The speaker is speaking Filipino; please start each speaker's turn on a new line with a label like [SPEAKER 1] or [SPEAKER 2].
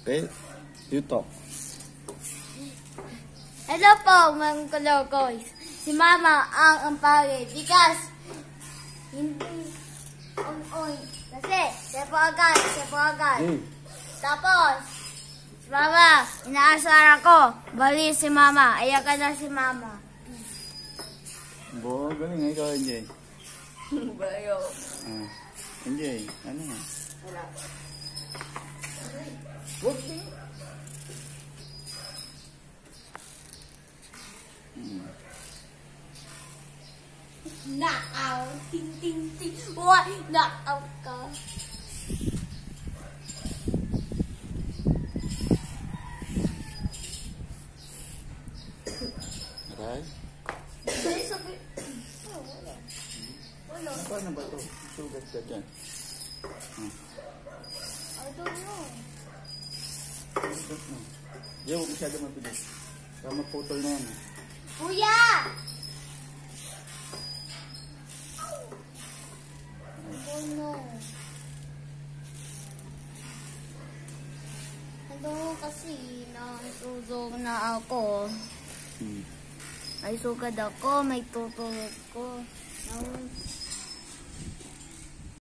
[SPEAKER 1] Okay? You talk.
[SPEAKER 2] Hello po, mga kalokoys. Si Mama ang pangit. Because, hindi, kasi, siya po agad. Tapos, si Mama, inaasara ko. Bali si Mama, ayakan na si Mama.
[SPEAKER 1] Bo, galing ikaw, NJ.
[SPEAKER 2] Bayo.
[SPEAKER 1] NJ, ano nga?
[SPEAKER 2] Wala.
[SPEAKER 1] Wag.
[SPEAKER 2] Knockout. Ting, ting, ting. Why? Knockout ka.
[SPEAKER 1] Aray?
[SPEAKER 2] Sabi. Wala.
[SPEAKER 1] Paano ba ito? Sugat ka dyan.
[SPEAKER 2] I don't know.
[SPEAKER 1] Sugat mo. Di, huwag masyado mabilis. Kaya maputol na yan.
[SPEAKER 2] Kuya! I don't know. Hello, kasi nasusog na ako. Ay sugad ako, may tutulog ko.